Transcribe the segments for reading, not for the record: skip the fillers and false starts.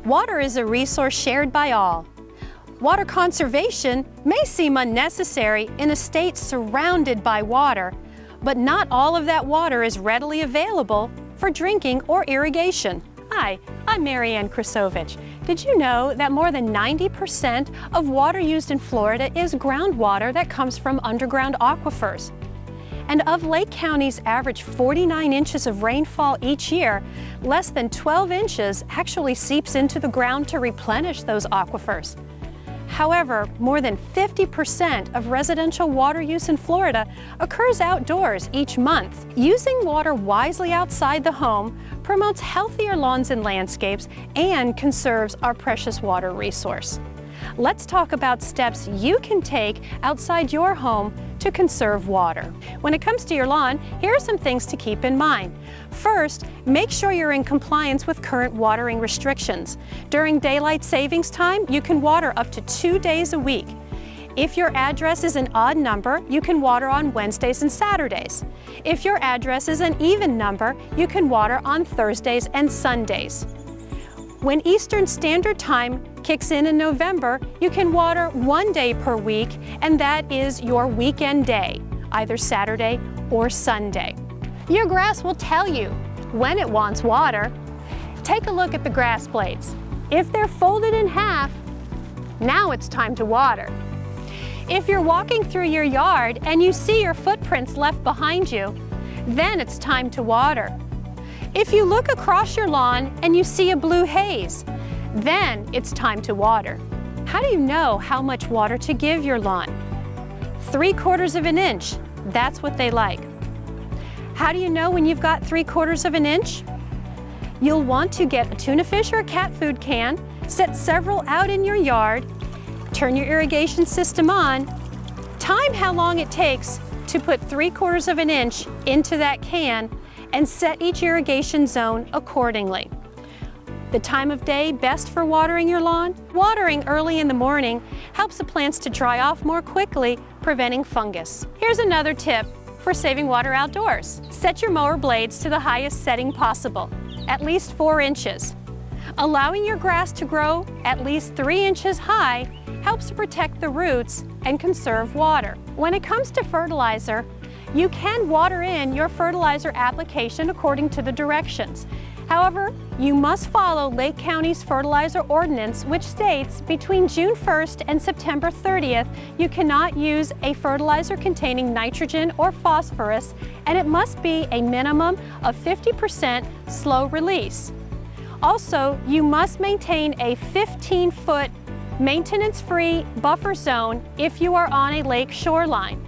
Water is a resource shared by all. Water conservation may seem unnecessary in a state surrounded by water, but not all of that water is readily available for drinking or irrigation. Hi, I'm Mary Ann Krasovich. Did you know that more than 90% of water used in Florida is groundwater that comes from underground aquifers? And of Lake County's average 49 inches of rainfall each year, less than 12 inches actually seeps into the ground to replenish those aquifers. However, more than 50% of residential water use in Florida occurs outdoors each month. Using water wisely outside the home promotes healthier lawns and landscapes and conserves our precious water resource. Let's talk about steps you can take outside your home to conserve water. When it comes to your lawn, here are some things to keep in mind. First, make sure you're in compliance with current watering restrictions. During daylight savings time, you can water up to 2 days a week. If your address is an odd number, you can water on Wednesdays and Saturdays. If your address is an even number, you can water on Thursdays and Sundays. When Eastern Standard Time kicks in November, you can water 1 day per week, and that is your weekend day, either Saturday or Sunday. Your grass will tell you when it wants water. Take a look at the grass blades. If they're folded in half, now it's time to water. If you're walking through your yard and you see your footprints left behind you, then it's time to water. If you look across your lawn and you see a blue haze, then it's time to water. How do you know how much water to give your lawn? 3/4 of an inch, that's what they like. How do you know when you've got 3/4 of an inch? You'll want to get a tuna fish or a cat food can, set several out in your yard, turn your irrigation system on, time how long it takes to put 3/4 of an inch into that can, and set each irrigation zone accordingly. The time of day best for watering your lawn? Watering early in the morning helps the plants to dry off more quickly, preventing fungus. Here's another tip for saving water outdoors. Set your mower blades to the highest setting possible, at least 4 inches. Allowing your grass to grow at least 3 inches high helps to protect the roots and conserve water. When it comes to fertilizer, you can water in your fertilizer application according to the directions. However, you must follow Lake County's fertilizer ordinance, which states between June 1st and September 30th, you cannot use a fertilizer containing nitrogen or phosphorus, and it must be a minimum of 50% slow release. Also, you must maintain a 15-foot maintenance-free buffer zone if you are on a lake shoreline.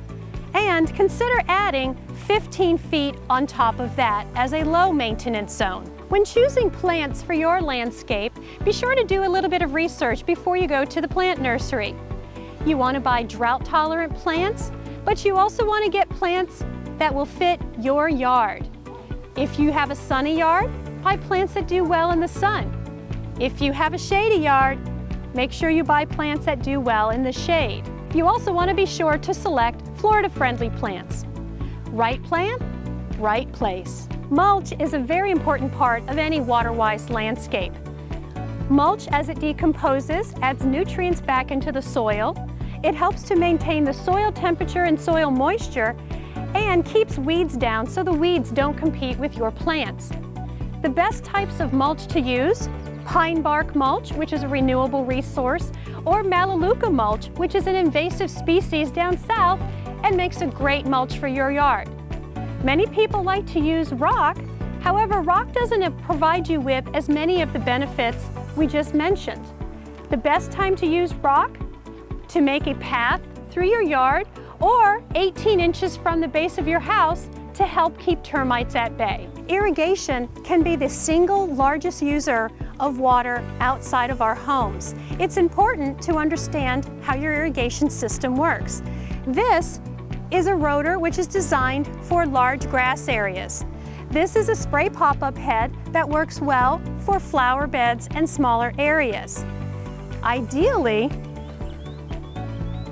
And consider adding 15 feet on top of that as a low maintenance zone. When choosing plants for your landscape, be sure to do a little bit of research before you go to the plant nursery. You want to buy drought-tolerant plants, but you also want to get plants that will fit your yard. If you have a sunny yard, buy plants that do well in the sun. If you have a shady yard, make sure you buy plants that do well in the shade. You also want to be sure to select Florida-friendly plants. Right plant, right place. Mulch is a very important part of any water-wise landscape. Mulch, as it decomposes, adds nutrients back into the soil. It helps to maintain the soil temperature and soil moisture and keeps weeds down so the weeds don't compete with your plants. The best types of mulch to use: pine bark mulch, which is a renewable resource, or Melaleuca mulch, which is an invasive species down south and makes a great mulch for your yard. Many people like to use rock. However, rock doesn't provide you with as many of the benefits we just mentioned. The best time to use rock? To make a path through your yard or 18 inches from the base of your house to help keep termites at bay. Irrigation can be the single largest user of water outside of our homes. It's important to understand how your irrigation system works. This is a rotor which is designed for large grass areas. This is a spray pop-up head that works well for flower beds and smaller areas. Ideally,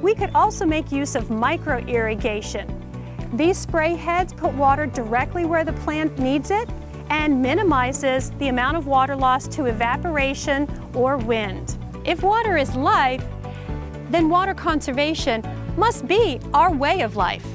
we could also make use of micro irrigation. These spray heads put water directly where the plant needs it and minimizes the amount of water loss to evaporation or wind. If water is life, then water conservation must be our way of life.